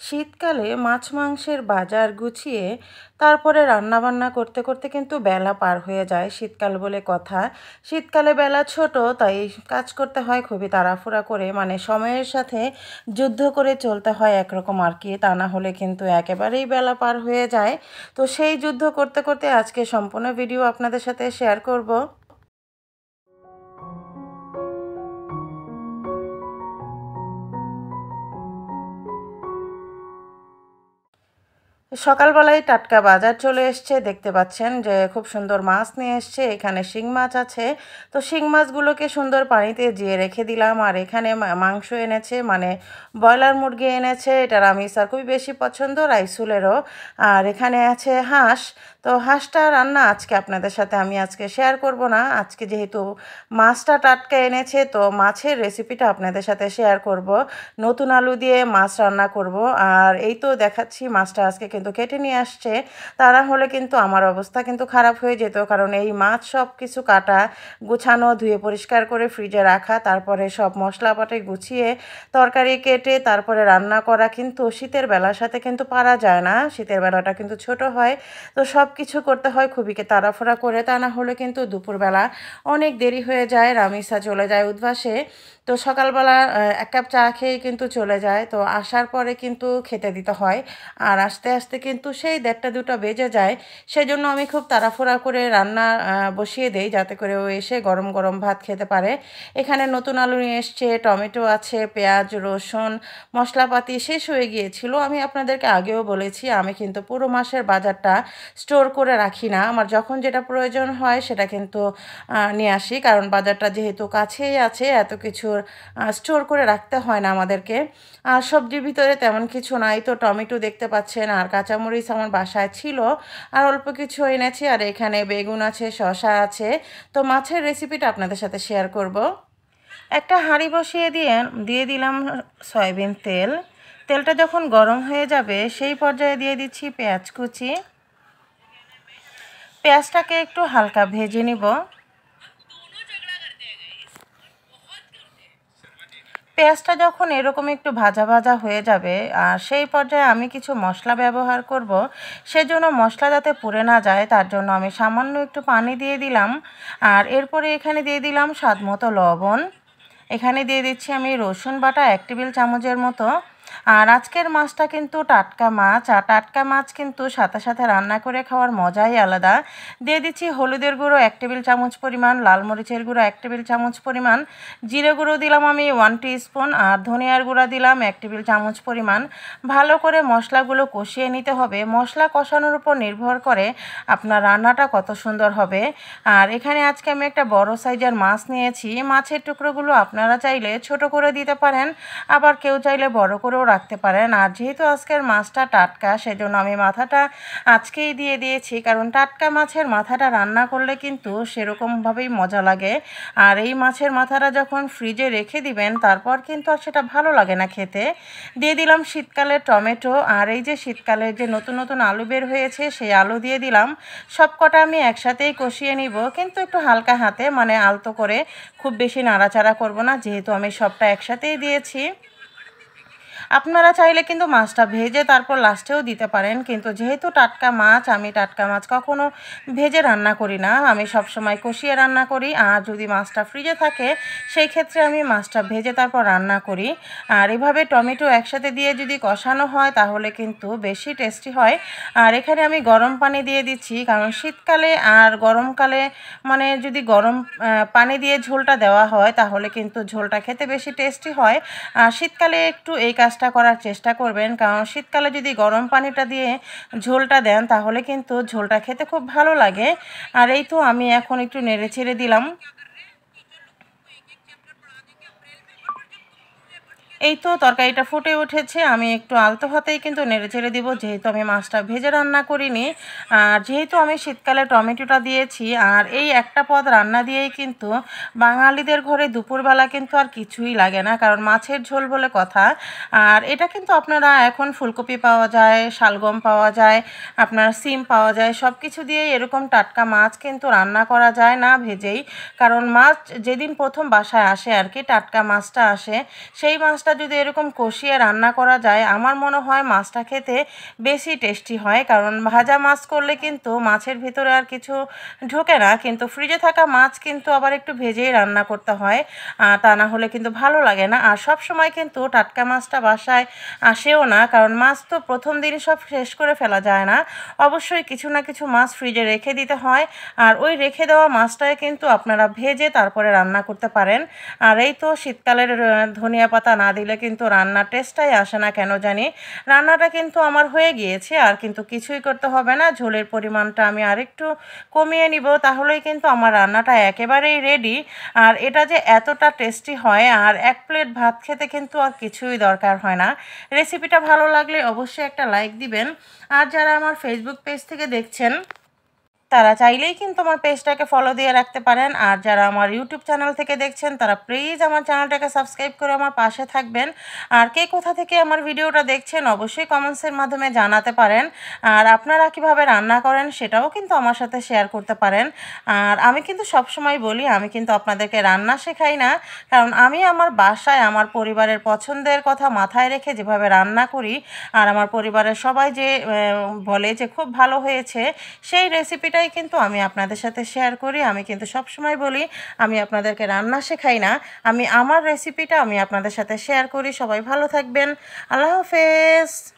শীতকালে মাছ মাংসের বাজার গুছিয়ে তারপরে রান্নাবান্না করতে করতে কিন্তু বেলা পার হয়ে যায়। শীতকাল বলে কথা। শীতকালে বেলা ছোট, তাই কাজ করতে হয় খুবই তাড়াহুড়া করে, মানে সময়ের সাথে যুদ্ধ করে চলতে হয় একরকম আর কি। তা না হলে কিন্তু একেবারেই বেলা পার হয়ে যায়। তো সেই যুদ্ধ করতে করতে আজকে সম্পূর্ণ ভিডিও আপনাদের সাথে শেয়ার করব। সকালবেলায় টাটকা বাজার চলে এসছে, দেখতে পাচ্ছেন যে খুব সুন্দর মাছ নিয়ে এসছে। এখানে শিং মাছ আছে। তো শিং মাছগুলোকে সুন্দর পানিতে জিয়ে রেখে দিলাম। আর এখানে মাংস এনেছে, মানে ব্রয়লার মুরগি এনেছে। এটা রামিস আর খুবই বেশি পছন্দ, রাইসুলেরও। আর এখানে আছে হাঁস। তো হাঁসটা রান্না আজকে আপনাদের সাথে আমি আজকে শেয়ার করব না। আজকে যেহেতু মাছটা টাটকা এনেছে, তো মাছের রেসিপিটা আপনাদের সাথে শেয়ার করব। নতুন আলু দিয়ে মাছ রান্না করব। আর এই তো দেখাচ্ছি, মাছটা আজকে কিন্তু কেটে নিয়ে আসছে। তা না হলে কিন্তু আমার অবস্থা কিন্তু খারাপ হয়ে যেত, কারণ এই মাছ সব কিছু কাটা, গুছানো, ধুয়ে পরিষ্কার করে ফ্রিজে রাখা, তারপরে সব মশলাপাতি গুছিয়ে তরকারি কেটে তারপরে রান্না করা কিন্তু শীতের বেলার সাথে কিন্তু পারা যায় না। শীতের বেলাটা কিন্তু ছোট হয়। তো সব কিছু করতে হয় খুবই তাড়াহুড়া করে, তা না হলে কিন্তু দুপুরবেলা অনেক দেরি হয়ে যায়। রামিসা চলে যায় উদ্বাসে। তো সকালবেলা এক কাপ চা খেয়ে কিন্তু চলে যায়। তো আসার পরে কিন্তু খেতে দিতে হয়। আর আস্তে আস্তে কিন্তু সেই 1:30-2টা বেজে যায়। সেজন্য আমি খুব তাড়াহুড়া করে রান্না বসিয়ে দেই, যাতে করে ও এসে গরম গরম ভাত খেতে পারে। এখানে নতুন আলু নিয়ে এসছে, টমেটো আছে, পেঁয়াজ, রসুন, মশলাপাতি শেষ হয়ে গিয়েছিল। আমি আপনাদেরকে আগেও বলেছি, আমি কিন্তু পুরো মাসের বাজারটা স্টোর করে রাখি না। আমার যখন যেটা প্রয়োজন হয় সেটা কিন্তু নিয়ে আসি, কারণ বাজারটা যেহেতু কাছেই আছে, এত কিছু স্টোর করে রাখতে হয় না আমাদেরকে। আর সবজির ভিতরে তেমন কিছু নাই। তো টমেটো দেখতে পাচ্ছেন, আর কাঁচামরিচ আমার বাসায় ছিল, আর অল্প কিছু এনেছি। আর এখানে বেগুন আছে, শসা আছে। তো মাছের রেসিপিটা আপনাদের সাথে শেয়ার করব। একটা হাঁড়ি বসিয়ে দিয়ে দিলাম সয়াবিন তেল। তেলটা যখন গরম হয়ে যাবে সেই পর্যায়ে দিয়ে দিচ্ছি পেঁয়াজ কুচি। পেঁয়াজটাকে একটু হালকা ভেজে নিব। পেঁয়াজটা যখন এরকম একটু ভাজা ভাজা হয়ে যাবে, আর সেই পর্যায়ে আমি কিছু মশলা ব্যবহার করব। সেজন্য মশলা যাতে পুড়ে না যায়, তার জন্য আমি সামান্য একটু পানি দিয়ে দিলাম। আর এরপরে এখানে দিয়ে দিলাম স্বাদ মতো লবণ। এখানে দিয়ে দিচ্ছি আমি রসুন বাটা 1 টেবিল চামচের মতো। আর আজকের মাছটা কিন্তু টাটকা মাছ, আর টাটকা মাছ কিন্তু সাথে সাথে রান্না করে খাওয়ার মজাই আলাদা। দিয়ে দিচ্ছি হলুদের গুঁড়ো 1 টেবিল চামচ পরিমাণ, লাল মরিচের গুঁড়ো 1 টেবিল চামচ পরিমাণ, জিরে গুঁড়ো দিলাম আমি 1 টিস্পুন, আর ধনিয়ার গুঁড়া দিলাম 1 টেবিল চামচ পরিমাণ। ভালো করে মশলাগুলো কষিয়ে নিতে হবে। মশলা কষানোর উপর নির্ভর করে আপনার রান্নাটা কত সুন্দর হবে। আর এখানে আজকে আমি একটা বড় সাইজের মাছ নিয়েছি। মাছের টুকরোগুলো আপনারা চাইলে ছোট করে দিতে পারেন, আবার কেউ চাইলে বড় করেও রাখতে পারেন। আর যেহেতু আজকের মাছটা টাটকা, সেজন্য আমি মাথাটা আজকেই দিয়ে দিয়েছি, কারণ টাটকা মাছের মাথাটা রান্না করলে কিন্তু সেরকমভাবেই মজা লাগে। আর এই মাছের মাথাটা যখন ফ্রিজে রেখে দিবেন, তারপর কিন্তু আর সেটা ভালো লাগে না খেতে। দিয়ে দিলাম শীতকালের টমেটো, আর এই যে শীতকালের যে নতুন নতুন আলু বের হয়েছে সেই আলু দিয়ে দিলাম। সব কটা আমি একসাথেই কষিয়ে নিব, কিন্তু একটু হালকা হাতে, মানে আলতো করে, খুব বেশি নাড়াচাড়া করব না, যেহেতু আমি সবটা একসাথেই দিয়েছি। আপনারা চাইলে কিন্তু মাছটা ভেজে তারপর লাস্টেও দিতে পারেন, কিন্তু যেহেতু টাটকা মাছ, আমি টাটকা মাছ কখনো ভেজে রান্না করি না, আমি সবসময় কষিয়ে রান্না করি। আর যদি মাছটা ফ্রিজে থাকে সেই ক্ষেত্রে আমি মাছটা ভেজে তারপর রান্না করি। আর এভাবে টমেটো একসাথে দিয়ে যদি কষানো হয় তাহলে কিন্তু বেশি টেস্টি হয়। আর এখানে আমি গরম পানি দিয়ে দিচ্ছি, কারণ শীতকালে আর গরমকালে, মানে যদি গরম পানি দিয়ে ঝোলটা দেওয়া হয় তাহলে কিন্তু ঝোলটা খেতে বেশি টেস্টি হয়। আর শীতকালে একটু এই কাজটা করার চেষ্টা করবেন, কারণ শীতকালে যদি গরম পানিটা দিয়ে ঝোলটা দেন তাহলে কিন্তু ঝোলটা খেতে খুব ভালো লাগে। আর এই তো আমি এখন একটু নেড়ে ছেড়ে দিলাম। এই তো তরকারিটা ফুটে উঠেছে। আমি একটু আলতো হাতেই কিন্তু নেড়েচেড়ে দিব, যেহেতু আমি মাছটা ভেজে রান্না করিনি। আর যেহেতু আমি শীতকালে টমেটোটা দিয়েছি, আর এই একটা পদ রান্না দিয়েই কিন্তু বাঙালিদের ঘরে দুপুরবেলা কিন্তু আর কিছুই লাগে না, কারণ মাছের ঝোল বলে কথা। আর এটা কিন্তু আপনারা এখন ফুলকপি পাওয়া যায়, শালগম পাওয়া যায়, আপনার সিম পাওয়া যায়, সব কিছু দিয়েই এরকম টাটকা মাছ কিন্তু রান্না করা যায় না ভেজেই। কারণ মাছ যেদিন প্রথম বাসায় আসে আর কি, টাটকা মাছটা আসে, সেই মাছটা মাছটা যদি এরকম কষিয়ে রান্না করা যায় আমার মনে হয় মাছটা খেতে বেশি টেস্টি হয়, কারণ ভাজা মাছ করলে কিন্তু মাছের ভিতরে আর কিছু ঢোকে না, কিন্তু ফ্রিজে থাকা মাছ কিন্তু আবার একটু ভেজেই রান্না করতে হয়, তা না হলে কিন্তু ভালো লাগে না। আর সব সময় কিন্তু টাটকা মাছটা বাসায় আসেও না, কারণ মাছ তো প্রথম দিনই সব শেষ করে ফেলা যায় না, অবশ্যই কিছু না কিছু মাছ ফ্রিজে রেখে দিতে হয়। আর ওই রেখে দেওয়া মাছটাই কিন্তু আপনারা ভেজে তারপরে রান্না করতে পারেন। আর এই তো শীতকালের ধনিয়া পাতা না দিলে কিন্তু রান্নার টেস্টটাই আসে না কেন জানি। রান্নাটা কিন্তু আমার হয়ে গিয়েছে, আর কিন্তু কিছুই করতে হবে না, ঝোলের পরিমাণটা আমি আরেকটু কমিয়ে নিব, তাহলেই কিন্তু আমার রান্নাটা একেবারেই রেডি। আর এটা যে এতটা টেস্টি হয়, আর এক প্লেট ভাত খেতে কিন্তু আর কিছুই দরকার হয় না। রেসিপিটা ভালো লাগলে অবশ্যই একটা লাইক দিবেন। আর যারা আমার ফেসবুক পেজ থেকে দেখছেন তারা চাইলেই কিন্তু আমার পেজটাকে ফলো দিয়ে রাখতে পারেন। আর যারা আমার ইউটিউব চ্যানেল থেকে দেখছেন তারা প্লিজ আমার চ্যানেলটাকে সাবস্ক্রাইব করে আমার পাশে থাকবেন। আর কে কোথা থেকে আমার ভিডিওটা দেখছেন অবশ্যই কমেন্টসের মাধ্যমে জানাতে পারেন। আর আপনারা কিভাবে রান্না করেন সেটাও কিন্তু আমার সাথে শেয়ার করতে পারেন। আর আমি কিন্তু সবসময় বলি আমি কিন্তু আপনাদেরকে রান্না শেখাই না, কারণ আমি আমার বাসায় আমার পরিবারের পছন্দের কথা মাথায় রেখে যেভাবে রান্না করি, আর আমার পরিবারের সবাই যে বলে যে খুব ভালো হয়েছে, সেই রেসিপিটাই কিন্তু আমি আপনাদের সাথে শেয়ার করি। আমি কিন্তু সবসময় বলি আমি আপনাদেরকে রান্না শেখাই না, আমি আমার রেসিপিটা আমি আপনাদের সাথে শেয়ার করি। সবাই ভালো থাকবেন। আল্লাহ হাফেজ।